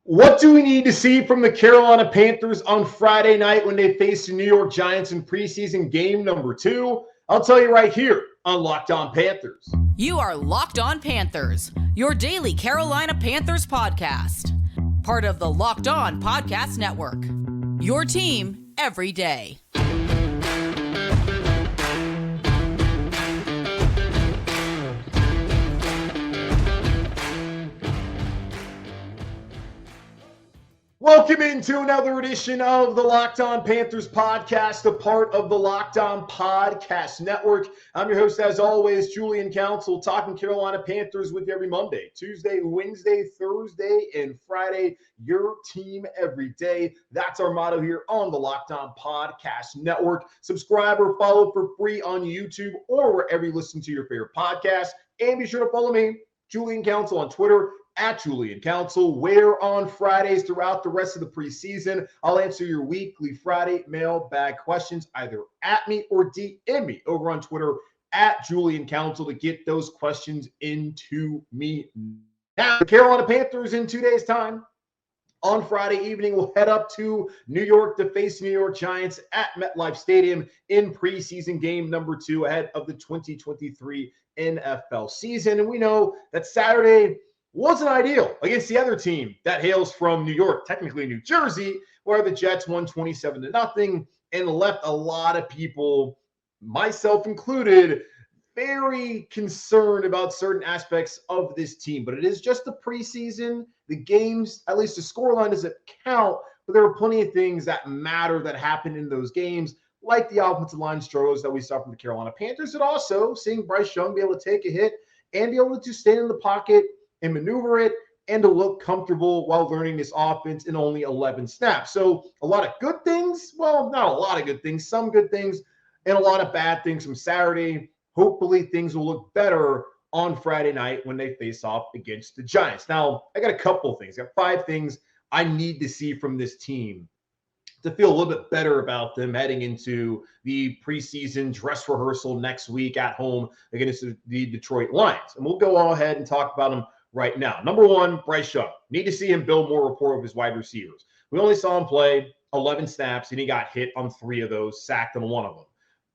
What do we need to see from the Carolina Panthers on Friday night when they face the New York Giants in preseason game number 2? I'll tell you right here on Locked On Panthers. You are Locked On Panthers, your daily Carolina Panthers podcast. Part of the Locked On Podcast Network. Your team every day. Welcome into another edition of the Locked On Panthers podcast, a part of the Locked On Podcast Network. I'm your host, as always, Julian Council, talking Carolina Panthers with you every Monday, Tuesday, Wednesday, Thursday, and Friday. Your team every day. That's our motto here on the Locked On Podcast Network. Subscribe or follow for free on YouTube or wherever you listen to your favorite podcast. And be sure to follow me, Julian Council, on Twitter at Julian Council, where on Fridays throughout the rest of the preseason, I'll answer your weekly Friday mailbag questions either at me or DM me over on Twitter at Julian Council to get those questions into me. Now, the Carolina Panthers in 2 days' time, on Friday evening, we'll head up to New York to face New York Giants at MetLife Stadium in preseason game number 2 ahead of the 2023 NFL season. And we know that Saturday wasn't ideal against the other team that hails from New York, technically New Jersey, where the Jets won 27-0 and left a lot of people, myself included, very concerned about certain aspects of this team. But it is just the preseason. The games, at least the scoreline doesn't count, but there are plenty of things that matter that happened in those games, like the offensive line struggles that we saw from the Carolina Panthers, and also seeing Bryce Young be able to take a hit and be able to stand in the pocket and maneuver it and to look comfortable while learning this offense in only 11 snaps. So a lot of good things. Well, not a lot of good things, some good things and a lot of bad things from Saturday. Hopefully things will look better on Friday night when they face off against the Giants. Now, I got a couple of things. I got 5 things I need to see from this team to feel a little bit better about them heading into the preseason dress rehearsal next week at home against the Detroit Lions. And we'll go all ahead and talk about them right now. Number 1, Bryce Young. Need to see him build more rapport with his wide receivers. We only saw him play 11 snaps, and he got hit on 3 of those, sacked on 1 of them.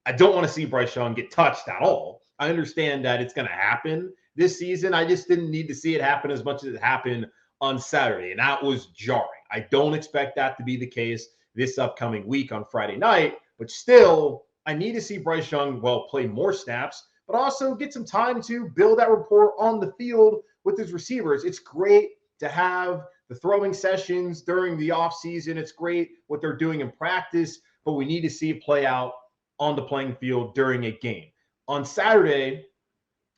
I don't want to see Bryce Young get touched at all. I understand that it's going to happen this season. I just didn't need to see it happen as much as it happened on Saturday, and that was jarring. I don't expect that to be the case this upcoming week on Friday night, but still, I need to see Bryce Young, play more snaps, but also get some time to build that rapport on the field with his receivers. It's great to have the throwing sessions during the offseason. It's great what they're doing in practice, but we need to see it play out on the playing field during a game. On Saturday,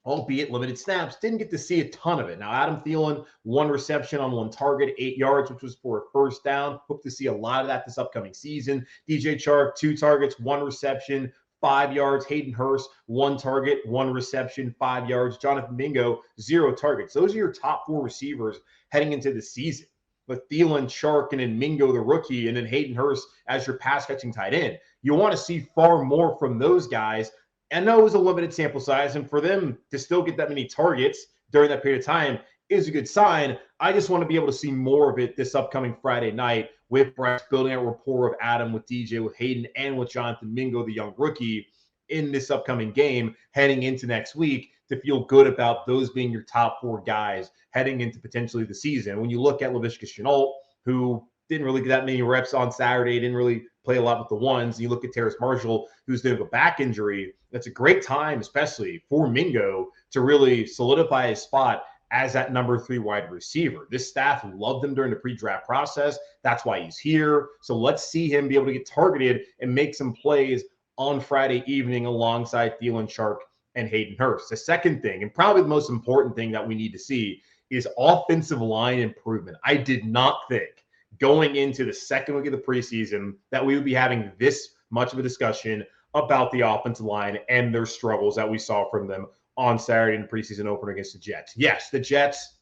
albeit limited snaps, didn't get to see a ton of it. Now, Adam Thielen, 1 reception on 1 target, 8 yards, which was for a first down. Hope to see a lot of that this upcoming season. DJ Chark, 2 targets, 1 reception, 5 yards. Hayden Hurst, 1 target, 1 reception, 5 yards. Jonathan Mingo, 0 targets. Those are your top 4 receivers heading into the season. But Thielen, Chark, and then Mingo, the rookie, and then Hayden Hurst as your pass-catching tight end. You want to see far more from those guys. I know it was a limited sample size, and for them to still get that many targets during that period of time is a good sign. I just want to be able to see more of it this upcoming Friday night with Bryce building a rapport of Adam with DJ, with Hayden, and with Jonathan Mingo, the young rookie, in this upcoming game heading into next week to feel good about those being your top 4 guys heading into potentially the season. When you look at Laviska Shenault, who didn't really get that many reps on Saturday, didn't really play a lot with the ones. You look at Terrace Marshall, who's dealing with a back injury. That's a great time, especially for Mingo, to really solidify his spot as that number 3 wide receiver. This staff loved him during the pre-draft process. That's why he's here. So let's see him be able to get targeted and make some plays on Friday evening alongside Thielen, Chark, and Hayden Hurst. The second thing, and probably the most important thing that we need to see, is offensive line improvement. I did not think going into the second week of the preseason that we would be having this much of a discussion about the offensive line and their struggles that we saw from them on Saturday in the preseason opener against the Jets. Yes, the Jets,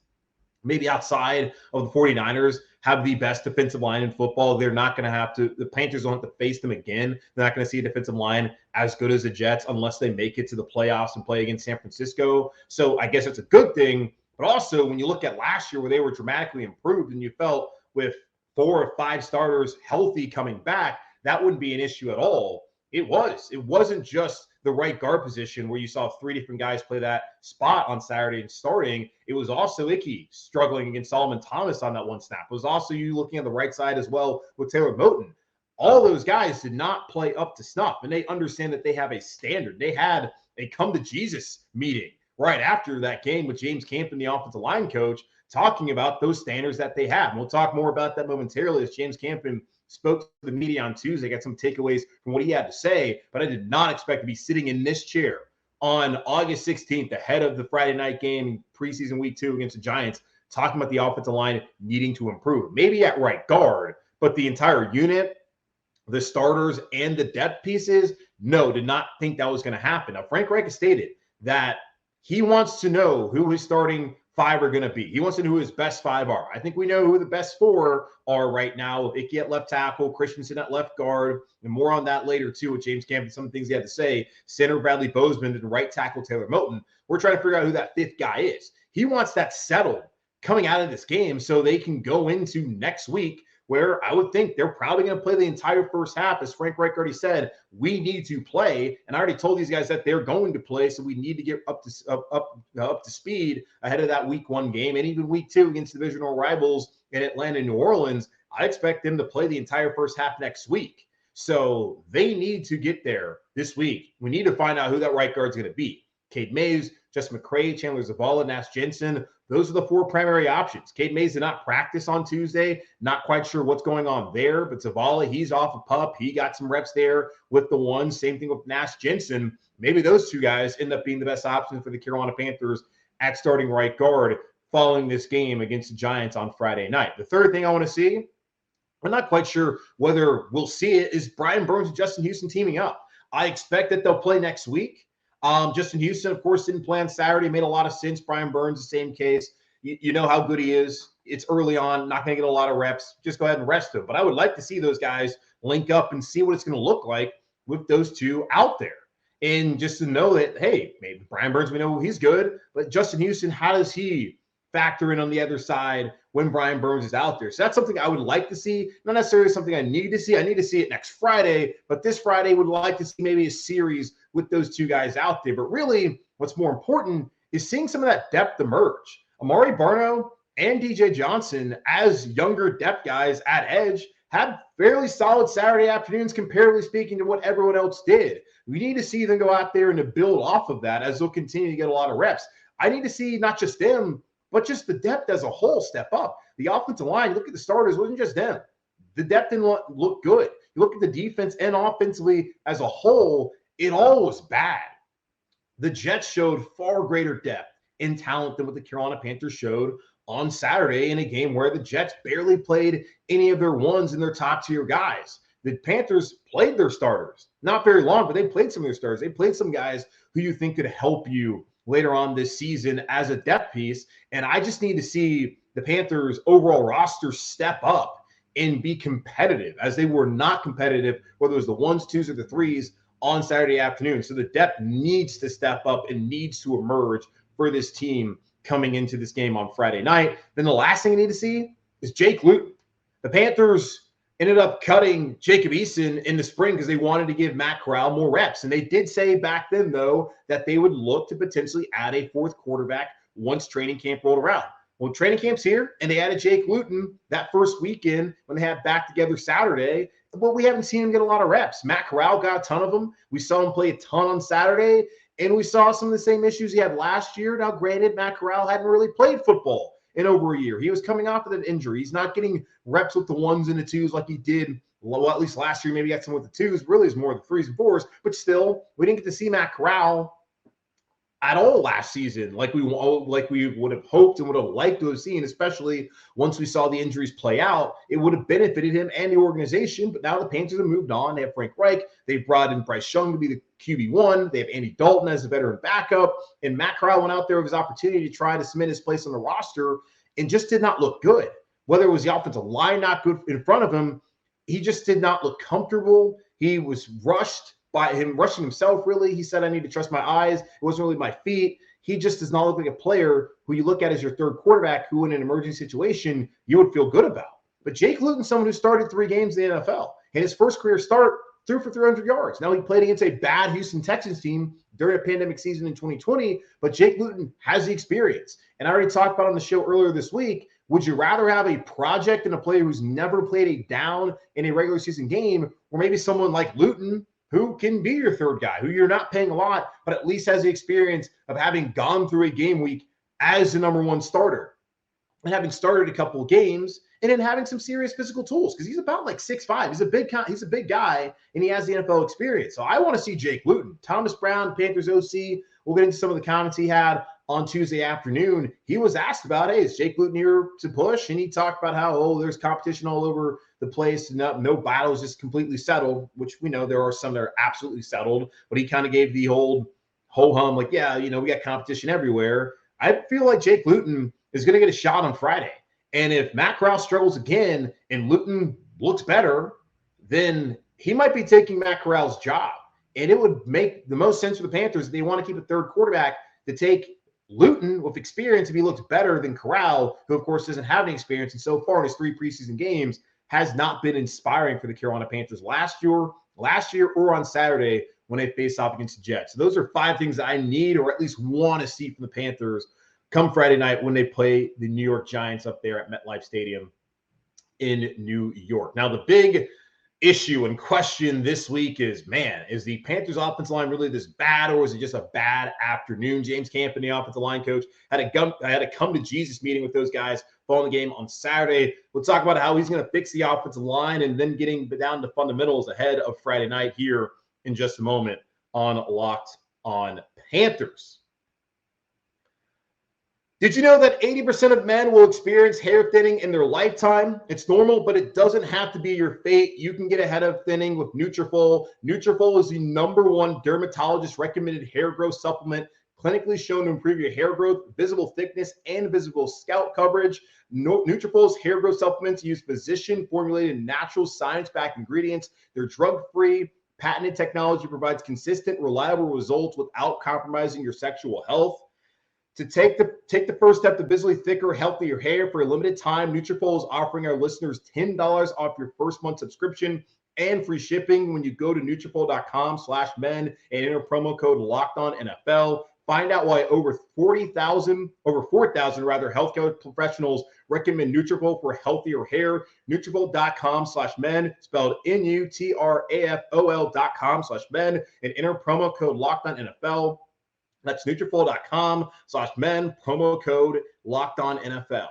maybe outside of the 49ers, have the best defensive line in football. They're not going to have to – the Panthers don't have to face them again. They're not going to see a defensive line as good as the Jets unless they make it to the playoffs and play against San Francisco. So I guess it's a good thing. But also, when you look at last year where they were dramatically improved and you felt, with 4 or 5 starters healthy coming back, that wouldn't be an issue at all. It wasn't just the right guard position where you saw 3 different guys play that spot on Saturday and starting. It was also Icky struggling against Solomon Thomas on that one snap. It was also you looking on the right side as well with Taylor Moton. All those guys did not play up to snuff, and they understand that they have a standard. They had a come to Jesus meeting right after that game with James Campen, the offensive line coach, talking about those standards that they have. And we'll talk more about that momentarily as James Campen spoke to the media on Tuesday, got some takeaways from what he had to say, but I did not expect to be sitting in this chair on August 16th ahead of the Friday night game, preseason week 2 against the Giants, talking about the offensive line needing to improve. Maybe at right guard, but the entire unit, the starters and the depth pieces, no, did not think that was going to happen. Now, Frank Reich has stated that he wants to know who his starting 5 are going to be. He wants to know who his best 5 are. I think we know who the best 4 are right now. Icky at left tackle, Christensen at left guard, and more on that later too with James Campen, some things he had to say. Center Bradley Bozeman and right tackle Taylor Moton. We're trying to figure out who that 5th guy is. He wants that settled coming out of this game so they can go into next week where I would think they're probably going to play the entire first half. As Frank Reich already said, we need to play. And I already told these guys that they're going to play, so we need to get up to speed ahead of that week 1 game. And even week 2 against divisional rivals in Atlanta and New Orleans, I expect them to play the entire first half next week. So they need to get there this week. We need to find out who that right guard is going to be. Cade Mays, Justin McCray, Chandler Zavala, Nash Jensen. Those are the 4 primary options. Cade Mays did not practice on Tuesday. Not quite sure what's going on there, but Zavala, he's off a pup. He got some reps there with the 1. Same thing with Nash Jensen. Maybe those 2 guys end up being the best options for the Carolina Panthers at starting right guard following this game against the Giants on Friday night. The third thing I want to see, I'm not quite sure whether we'll see it, is Brian Burns and Justin Houston teaming up. I expect that they'll play next week. Justin Houston, of course, didn't play on Saturday. Made a lot of sense. Brian Burns, the same case. You know how good he is. It's early on. Not going to get a lot of reps. Just go ahead and rest him. But I would like to see those guys link up and see what it's going to look like with those 2 out there. And just to know that, hey, maybe Brian Burns, we know he's good. But Justin Houston, how does he factor in on the other side when Brian Burns is out there? So that's something I would like to see. Not necessarily something I need to see. I need to see it next Friday. But this Friday, would like to see maybe a series with those 2 guys out there. But really, what's more important is seeing some of that depth emerge. Amari Barno and DJ Johnson, as younger depth guys at edge, had fairly solid Saturday afternoons, comparatively speaking, to what everyone else did. We need to see them go out there and to build off of that as they'll continue to get a lot of reps. I need to see not just them, but just the depth as a whole step up. The offensive line, look at the starters, it wasn't just them. The depth didn't look good. You look at the defense and offensively as a whole, it all was bad. The Jets showed far greater depth and talent than what the Carolina Panthers showed on Saturday in a game where the Jets barely played any of their ones and their top tier guys. The Panthers played their starters, not very long, but they played some of their starters. They played some guys who you think could help you later on this season as a depth piece. And I just need to see the Panthers overall roster step up and be competitive, as they were not competitive, whether it was the 1s, 2s, or the 3s on Saturday afternoon. So the depth needs to step up and needs to emerge for this team coming into this game on Friday night. Then the last thing I need to see is Jake Luton. The Panthers ended up cutting Jacob Eason in the spring because they wanted to give Matt Corral more reps. And they did say back then, though, that they would look to potentially add a 4th quarterback once training camp rolled around. Well, training camp's here, and they added Jake Luton that first weekend when they had back together Saturday. Well, we haven't seen him get a lot of reps. Matt Corral got a ton of them. We saw him play a ton on Saturday, and we saw some of the same issues he had last year. Now, granted, Matt Corral hadn't really played football in over a year. He was coming off of an injury. He's not getting reps with the 1s and the 2s like he did, well, at least last year. Maybe he got some with the 2s. Really, it's more the 3s and 4s. But still, we didn't get to see Matt Corral at all last season like we would have hoped and would have liked to have seen, especially once we saw the injuries play out. It would have benefited him and the organization, but now the Panthers have moved on. They have Frank Reich. They've brought in Bryce Young to be the QB1. They have Andy Dalton as a veteran backup, and Matt Corral went out there with his opportunity to try to cement his place on the roster and just did not look good. Whether it was the offensive line not good in front of him, he just did not look comfortable. He was rushed by him rushing himself, really. He said, I need to trust my eyes. It wasn't really my feet. He just does not look like a player who you look at as your 3rd quarterback who in an emergency situation you would feel good about. But Jake Luton's someone who started 3 games in the NFL. In his first career start, threw for 300 yards. Now, he played against a bad Houston Texans team during a pandemic season in 2020, but Jake Luton has the experience. And I already talked about on the show earlier this week, would you rather have a project and a player who's never played a down in a regular season game, or maybe someone like Luton who can be your third guy, who you're not paying a lot, but at least has the experience of having gone through a game week as the number 1 starter and having started a couple of games and then having some serious physical tools, because he's about like 6'5". He's a big guy, and he has the NFL experience. So I want to see Jake Luton. Thomas Brown, Panthers OC, we'll get into some of the comments he had on Tuesday afternoon. He was asked about, hey, is Jake Luton here to push? And he talked about how, there's competition all over the place. No battles just completely settled, which we know there are some that are absolutely settled. But he kind of gave the old ho-hum, like, yeah, we got competition everywhere. I feel like Jake Luton is going to get a shot on Friday. And if Matt Corral struggles again and Luton looks better, then he might be taking Matt Corral's job. And it would make the most sense for the Panthers if they want to keep a third quarterback to take Luton with experience if he looks better than Corral, who, of course, doesn't have any experience. And so far in his 3 preseason games has not been inspiring for the Carolina Panthers last year or on Saturday when they face off against the Jets. So those are 5 things that I need or at least want to see from the Panthers come Friday night when they play the New York Giants up there at MetLife Stadium in New York. Now, the big issue and question this week is, is the Panthers offensive line really this bad, or is it just a bad afternoon? James Campen, the offensive line coach, had a come to Jesus meeting with those guys following the game on Saturday. We'll talk about how he's going to fix the offensive line and then getting down to fundamentals ahead of Friday night here in just a moment on Locked on Panthers. Did you know that 80% of men will experience hair thinning in their lifetime? It's normal, but it doesn't have to be your fate. You can get ahead of thinning with Nutrafol. Nutrafol is the #1 dermatologist-recommended hair growth supplement, clinically shown to improve your hair growth, visible thickness, and visible scalp coverage. Nutrafol's hair growth supplements use physician-formulated, natural, science-backed ingredients. They're drug-free. Patented technology provides consistent, reliable results without compromising your sexual health. To take the first step to visibly thicker, healthier hair for a limited time, Nutrafol is offering our listeners $10 off your first month subscription and free shipping when you go to Nutrafol.com/men and enter promo code LOCKEDONNFL. Find out why over 4,000 healthcare professionals recommend Nutrafol for healthier hair. Nutrafol.com/men, spelled Nutrafol.com/men, and enter promo code LOCKEDONNFL. That's Nutrafol.com/men, promo code LOCKEDONNFL.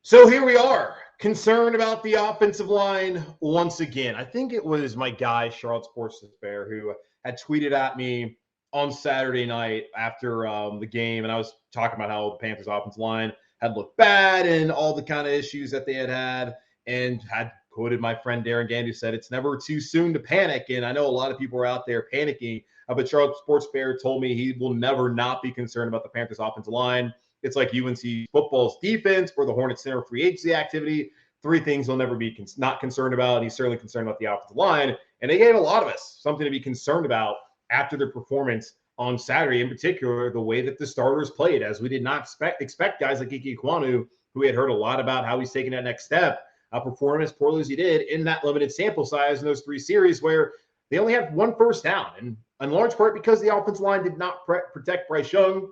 So here we are, concerned about the offensive line once again. I think it was my guy, Charlotte Sports Despair, who had tweeted at me on Saturday night after the game, and I was talking about how the Panthers offensive line had looked bad and all the kind of issues that they had, and had quoted my friend Darren Gand, who said it's never too soon to panic. And I know a lot of people are out there panicking, but Charlotte Sports Bear told me he will never not be concerned about the Panthers offensive line. It's like UNC football's defense or the Hornets center free agency activity. 3 things he'll never be not concerned about. And he's certainly concerned about the offensive line. And they gave a lot of us something to be concerned about after their performance on Saturday, in particular, the way that the starters played, as we did not expect guys like Ike Ekwonu, who we had heard a lot about how he's taking that next step, perform as poorly as he did in that limited sample size in those 3 series where they only had 1 first down. And in large part because the offensive line did not protect Bryce Young,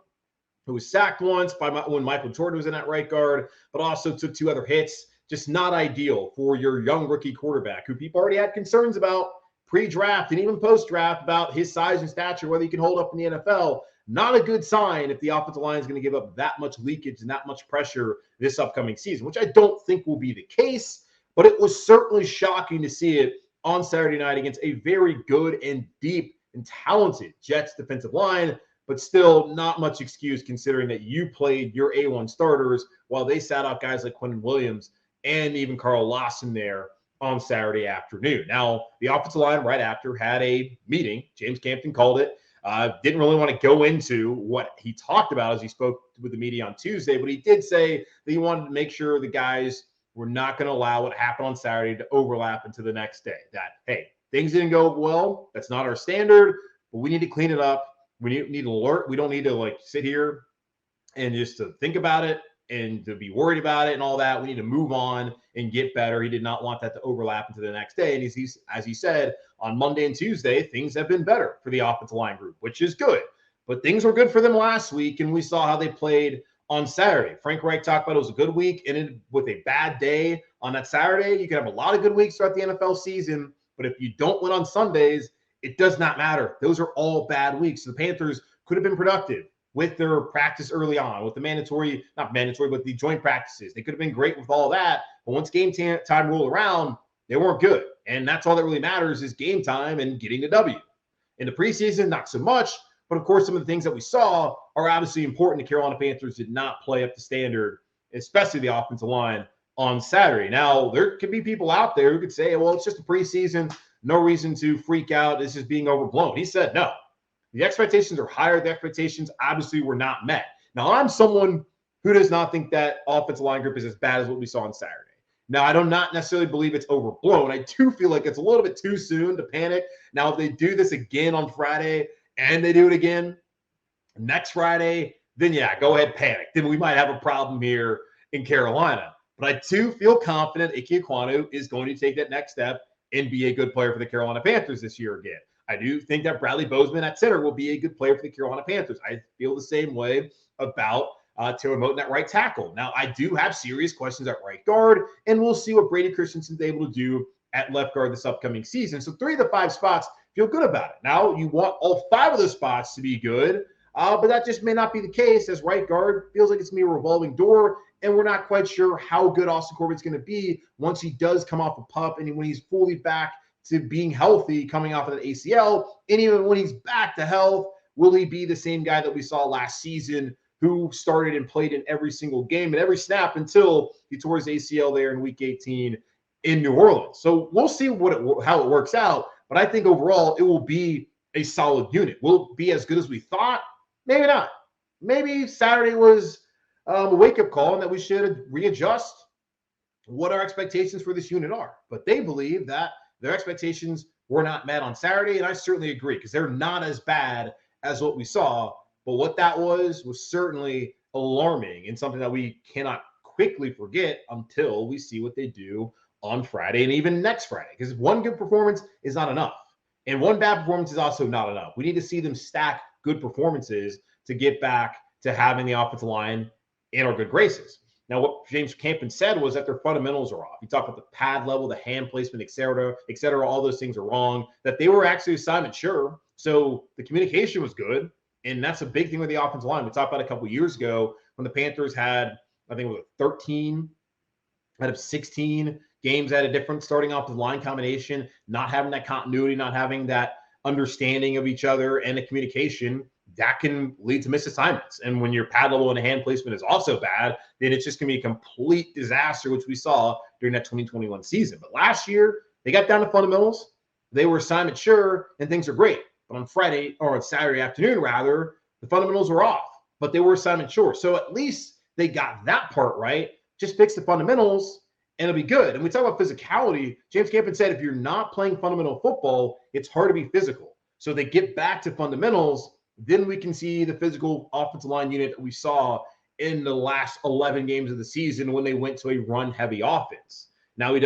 who was sacked once when Michael Jordan was in that right guard, but also took 2 other hits. Just not ideal for your young rookie quarterback, who people already had concerns about pre-draft and even post-draft about his size and stature, whether he can hold up in the NFL. Not a good sign if the offensive line is going to give up that much leakage and that much pressure this upcoming season, which I don't think will be the case, but it was certainly shocking to see it on Saturday night against a very good and deep and talented Jets defensive line, but still not much excuse considering that you played your A1 starters while they sat out guys like Quentin Williams and even Carl Lawson there on Saturday afternoon. Now, the offensive line right after had a meeting. James Campen called it. Didn't really want to go into what he talked about as he spoke with the media on Tuesday, but he did say that he wanted to make sure the guys were not going to allow what happened on Saturday to overlap into the next day. That, hey, things didn't go well. That's not our standard, but we need to clean it up. We need to alert. We don't need to sit here and just to think about it. and to be worried about it and all that. We need to move on and get better. He did not want that to overlap into the next day. And he's as he said, on Monday and Tuesday, things have been better for the offensive line group, which is good. But things were good for them last week, and we saw how they played on Saturday. Frank Reich talked about it was a good week, and with a bad day on that Saturday, you can have a lot of good weeks throughout the NFL season, but if you don't win on Sundays, it does not matter. Those are all bad weeks. So the Panthers could have been productive with their practice early on, with the not mandatory, but the joint practices. They could have been great with all that, but once game time rolled around, they weren't good. And that's all that really matters is game time and getting the W. In the preseason, not so much. But, of course, some of the things that we saw are obviously important. The Carolina Panthers did not play up to standard, especially the offensive line, on Saturday. Now, there could be people out there who could say, well, it's just a preseason. No reason to freak out. This is being overblown. He said no. The expectations are higher. The expectations obviously were not met. Now, I'm someone who does not think that offensive line group is as bad as what we saw on Saturday. Now, I do not necessarily believe it's overblown. I do feel like it's a little bit too soon to panic. Now, if they do this again on Friday, and they do it again next Friday, then yeah, go ahead, panic. Then we might have a problem here in Carolina. But I do feel confident Ike Ekwonu is going to take that next step and be a good player for the Carolina Panthers this year again. I do think that Bradley Bozeman at center will be a good player for the Carolina Panthers. I feel the same way about Taylor Moton at right tackle. Now, I do have serious questions at right guard, and we'll see what Brady Christensen's able to do at left guard this upcoming season. So 3 of the 5 spots, feel good about it. Now, you want all 5 of the spots to be good, but that just may not be the case, as right guard feels like it's going to be a revolving door, and we're not quite sure how good Austin Corbett's going to be once he does come off a PUP and when he's fully back to being healthy coming off of the ACL. And even when he's back to health, will he be the same guy that we saw last season who started and played in every single game and every snap until he tore his ACL there in Week 18 in New Orleans? So we'll see how it works out. But I think overall it will be a solid unit. Will it be as good as we thought? Maybe not. Maybe Saturday was a wake-up call and that we should readjust what our expectations for this unit are. But they believe that their expectations were not met on Saturday, and I certainly agree because they're not as bad as what we saw. But what that was certainly alarming and something that we cannot quickly forget until we see what they do on Friday and even next Friday, because one good performance is not enough. And one bad performance is also not enough. We need to see them stack good performances to get back to having the offensive line in our good graces. Now, what James Campen said was that their fundamentals are off. He talked about the pad level, the hand placement, et cetera, all those things are wrong, that they were actually assignment sure. So the communication was good. And that's a big thing with the offensive line. We talked about a couple of years ago when the Panthers had, I think it was 13 out of 16 games at a different starting offensive line combination, not having that continuity, not having that understanding of each other and the communication, that can lead to misassignments. And when your pad level and hand placement is also bad, then it's just going to be a complete disaster, which we saw during that 2021 season. But last year, they got down to fundamentals. They were assignment sure, and things are great. But on Friday, or on Saturday afternoon, rather, the fundamentals were off, but they were assignment sure. So at least they got that part right. Just fix the fundamentals, and it'll be good. And we talk about physicality. James Campen said if you're not playing fundamental football, it's hard to be physical. So they get back to fundamentals, then we can see the physical offensive line unit that we saw in the last 11 games of the season when they went to a run-heavy offense. Now he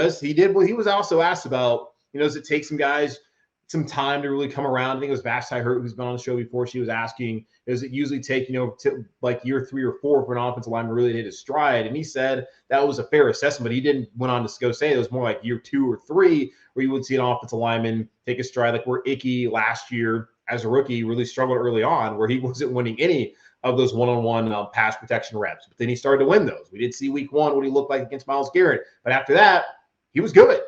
was also asked about, does it take some guys some time to really come around? I think it was Vashti Hurt, who's been on the show before. She was asking, does it usually take, to like year 3 or 4 for an offensive lineman really to hit his stride? And he said that was a fair assessment, but he went on to go say it was more like year 2 or 3 where you would see an offensive lineman take a stride, like where Icky last year as a rookie really struggled early on, where he wasn't winning any of those one-on-one pass protection reps. But then he started to win those. We did see week 1 what he looked like against Myles Garrett. But after that, he was good.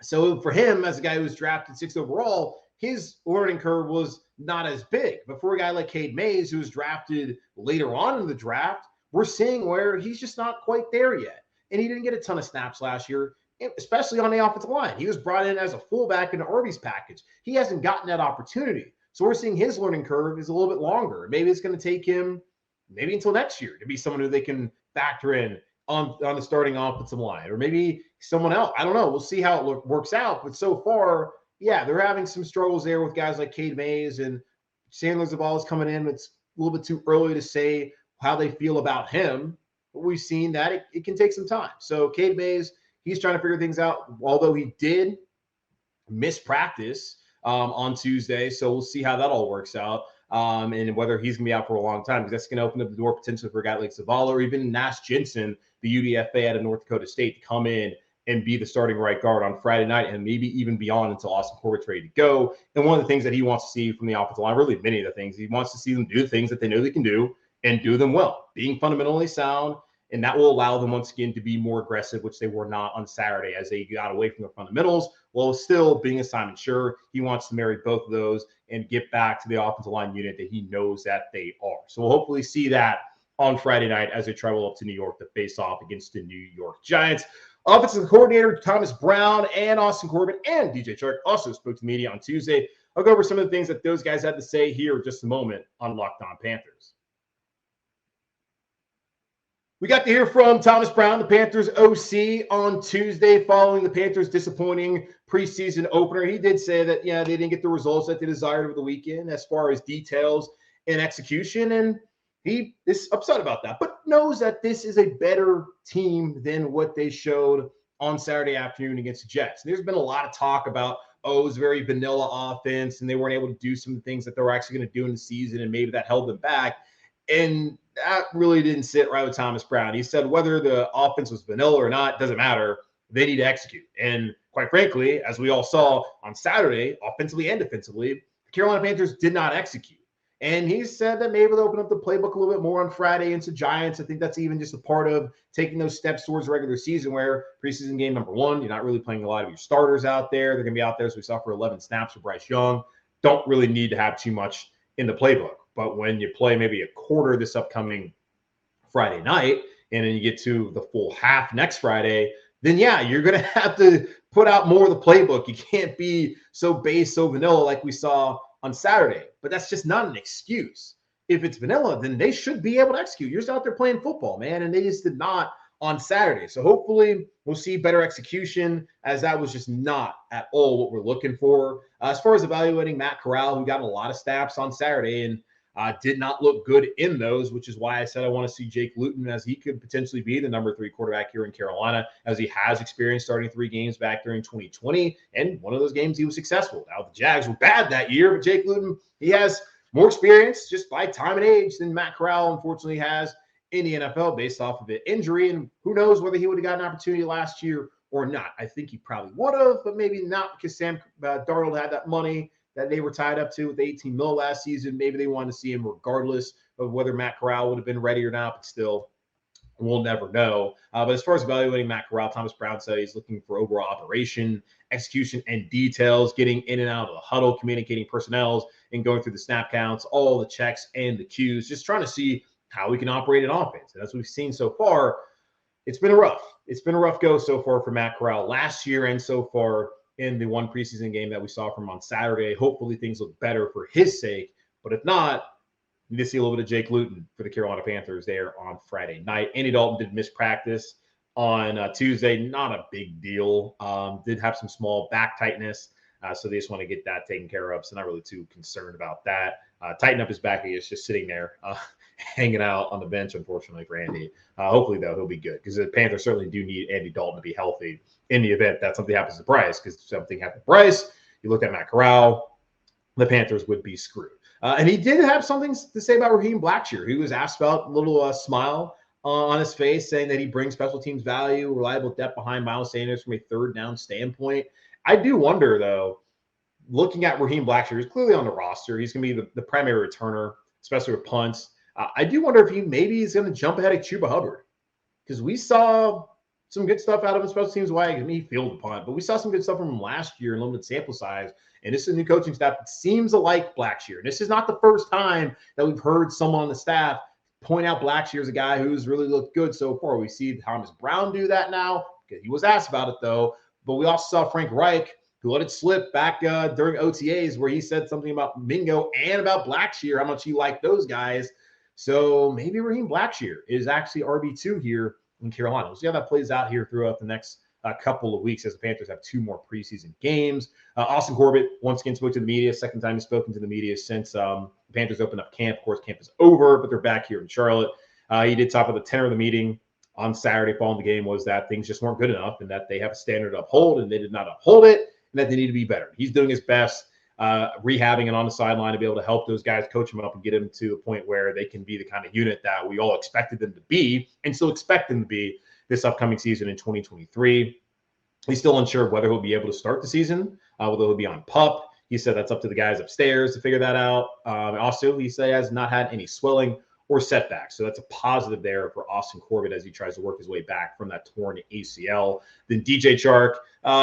So for him, as a guy who was drafted 6th overall, his learning curve was not as big. But for a guy like Cade Mays, who was drafted later on in the draft, we're seeing where he's just not quite there yet. And he didn't get a ton of snaps last year, especially on the offensive line. He was brought in as a fullback in the Arby's package. He hasn't gotten that opportunity. So we're seeing his learning curve is a little bit longer. Maybe it's going to take him until next year to be someone who they can factor in on the starting offensive line, or maybe someone else. I don't know. We'll see how it works out. But so far, yeah, they're having some struggles there with guys like Cade Mays and Sandler Zavala's coming in. It's a little bit too early to say how they feel about him. but we've seen that it can take some time. So Cade Mays, he's trying to figure things out, although he did miss practice on Tuesday. So we'll see how that all works out. And whether he's going to be out for a long time, because that's going to open up the door potentially for a guy like Zavala or even Nash Jensen, the UDFA out of North Dakota State, to come in and be the starting right guard on Friday night and maybe even beyond until Austin Corbett's ready to go. And one of the things that he wants to see from the offensive line, really many of the things, he wants to see them do the things that they know they can do and do them well, being fundamentally sound. And that will allow them once again to be more aggressive, which they were not on Saturday as they got away from the fundamentals. While still being a Simon Sure, he wants to marry both of those and get back to the offensive line unit that he knows that they are. So we'll hopefully see that on Friday night as they travel up to New York to face off against the New York Giants. Offensive coordinator Thomas Brown and Austin Corbett and DJ Chark also spoke to the media on Tuesday. I'll go over some of the things that those guys had to say here in just a moment on Locked On Panthers. We got to hear from Thomas Brown, the Panthers OC, on Tuesday following the Panthers' disappointing preseason opener. He did say that, they didn't get the results that they desired over the weekend as far as details and execution, and he is upset about that, but knows that this is a better team than what they showed on Saturday afternoon against the Jets. And there's been a lot of talk about, it was very vanilla offense, and they weren't able to do some of the things that they were actually going to do in the season, and maybe that held them back. And that really didn't sit right with Thomas Brown. He said whether the offense was vanilla or not, doesn't matter. They need to execute. And quite frankly, as we all saw on Saturday, offensively and defensively, the Carolina Panthers did not execute. And he said that maybe they'll open up the playbook a little bit more on Friday into Giants. I think that's even just a part of taking those steps towards the regular season where preseason game number one, you're not really playing a lot of your starters out there. They're going to be out there, as we saw, for 11 snaps for Bryce Young. Don't really need to have too much in the playbook. But when you play maybe a quarter this upcoming Friday night, and then you get to the full half next Friday, then you're going to have to put out more of the playbook. You can't be so base, so vanilla like we saw on Saturday. But that's just not an excuse. If it's vanilla, then they should be able to execute. You're just out there playing football, man, and they just did not on Saturday. So hopefully we'll see better execution, as that was just not at all what we're looking for. As far as evaluating Matt Corral, who got a lot of snaps on Saturday and did not look good in those, which is why I said I want to see Jake Luton, as he could potentially be the number 3 quarterback here in Carolina, as he has experience starting 3 games back during 2020. And one of those games he was successful. Now, the Jags were bad that year, but Jake Luton, he has more experience just by time and age than Matt Corral, unfortunately, has in the NFL based off of an injury. And who knows whether he would have got an opportunity last year or not. I think he probably would have, but maybe not, because Sam Darnold had that money that they were tied up to with the $18 million last season. Maybe they wanted to see him regardless of whether Matt Corral would have been ready or not, but still, we'll never know. But as far as evaluating Matt Corral, Thomas Brown said he's looking for overall operation, execution, and details, getting in and out of the huddle, communicating personnels, and going through the snap counts, all the checks and the cues, just trying to see how we can operate an offense. And as we've seen so far, it's been a rough go so far for Matt Corral last year and so far in the one preseason game that we saw from on Saturday. Hopefully things look better for his sake, but if not, we need to see a little bit of Jake Luton for the Carolina Panthers there on Friday night. Andy Dalton did miss practice on Tuesday. Not a big deal. Did have some small back tightness, so they just want to get that taken care of. So not really too concerned about that. Tighten up his back. He is just sitting there hanging out on the bench, unfortunately, for Andy. Hopefully, though, he'll be good, because the Panthers certainly do need Andy Dalton to be healthy in the event that something happens to Bryce, because if something happened to Bryce, you look at Matt Corral, the Panthers would be screwed. And he did have something to say about Raheem Blackshear. He was asked about a little smile on his face, saying that he brings special teams value, reliable depth behind Miles Sanders from a third down standpoint. I do wonder, though, looking at Raheem Blackshear, he's clearly on the roster. He's going to be the primary returner, especially with punts. I do wonder if he maybe is going to jump ahead of Chuba Hubbard, because we saw some good stuff out of him, special teams wise. I mean, he fielded the punt, but we saw some good stuff from him last year in limited sample size. And this is a new coaching staff that seems to like Blackshear. And this is not the first time that we've heard someone on the staff point out Blackshear as a guy who's really looked good so far. We see Thomas Brown do that now, because he was asked about it, though. But we also saw Frank Reich, who let it slip back during OTAs, where he said something about Mingo and about Blackshear, how much he liked those guys. So maybe Raheem Blackshear is actually RB2 here in Carolina. We'll see how that plays out here throughout the next couple of weeks, as the Panthers have 2 more preseason games. Austin Corbett once again spoke to the media. Second time he's spoken to the media since the Panthers opened up camp. Of course, camp is over, but they're back here in Charlotte. He did talk about the tenor of the meeting on Saturday following the game was that things just weren't good enough and that they have a standard to uphold and they did not uphold it and that they need to be better. He's doing his best, rehabbing and on the sideline to be able to help those guys, coach them up and get them to a point where they can be the kind of unit that we all expected them to be and still expect them to be this upcoming season in 2023. He's still unsure of whether he'll be able to start the season, whether he'll be on PUP. He said that's up to the guys upstairs to figure that out. Also, he said he has not had any swelling or setbacks. So that's a positive there for Austin Corbett as he tries to work his way back from that torn ACL. Then DJ Chark,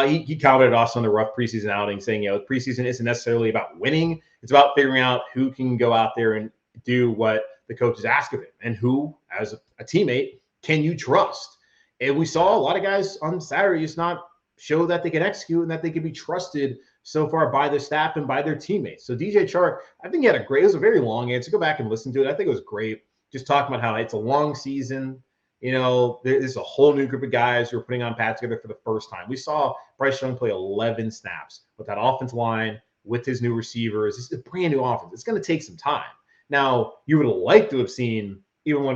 he commented also on the rough preseason outing, saying, the preseason isn't necessarily about winning. It's about figuring out who can go out there and do what the coaches ask of him and who, as a teammate, can you trust. And we saw a lot of guys on Saturday just not show that they can execute and that they can be trusted so far by the staff and by their teammates. So DJ Chark, I think he had it was a very long answer. Go back and listen to it. I think it was great. Just talking about how it's a long season. There's a whole new group of guys who are putting on pads together for the first time. We saw Bryce Young play 11 snaps with that offensive line, with his new receivers. It's a brand new offense. It's going to take some time. Now, you would like to have seen, even when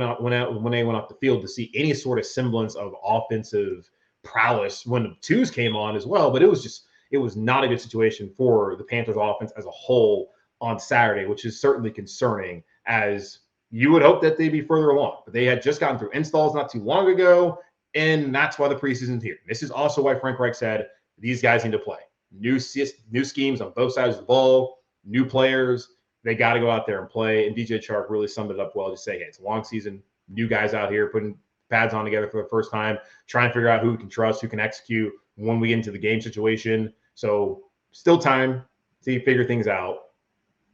they went off the field, to see any sort of semblance of offensive prowess when the twos came on as well. But it was not a good situation for the Panthers offense as a whole on Saturday, which is certainly concerning, as you would hope that they'd be further along. But they had just gotten through installs not too long ago, and that's why the preseason's here. This is also why Frank Reich said these guys need to play. New schemes on both sides of the ball, new players. They got to go out there and play. And DJ Chark really summed it up well to say, hey, it's a long season, new guys out here putting pads on together for the first time, trying to figure out who we can trust, who can execute when we get into the game situation. So still time to figure things out.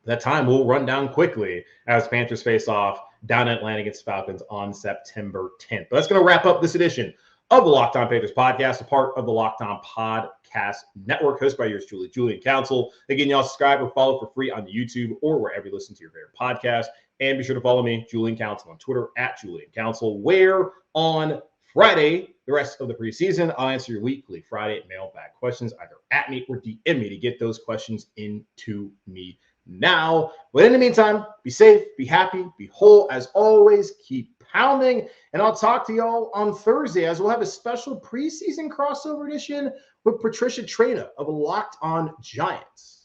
That time will run down quickly as Panthers face off down in Atlanta against the Falcons on September 10th. But that's going to wrap up this edition of the Locked On Panthers podcast, a part of the Locked On Podcast Network, hosted by yours truly, Julian Council. Again, y'all subscribe or follow for free on YouTube or wherever you listen to your favorite podcast. And be sure to follow me, Julian Council, on Twitter at Julian Council, where on Friday, the rest of the preseason, I'll answer your weekly Friday mailbag questions, either at me or DM me to get those questions into me now. But in the meantime, be safe, be happy, be whole. As always, keep pounding. And I'll talk to y'all on Thursday, as we'll have a special preseason crossover edition with Patricia Traina of Locked On Giants.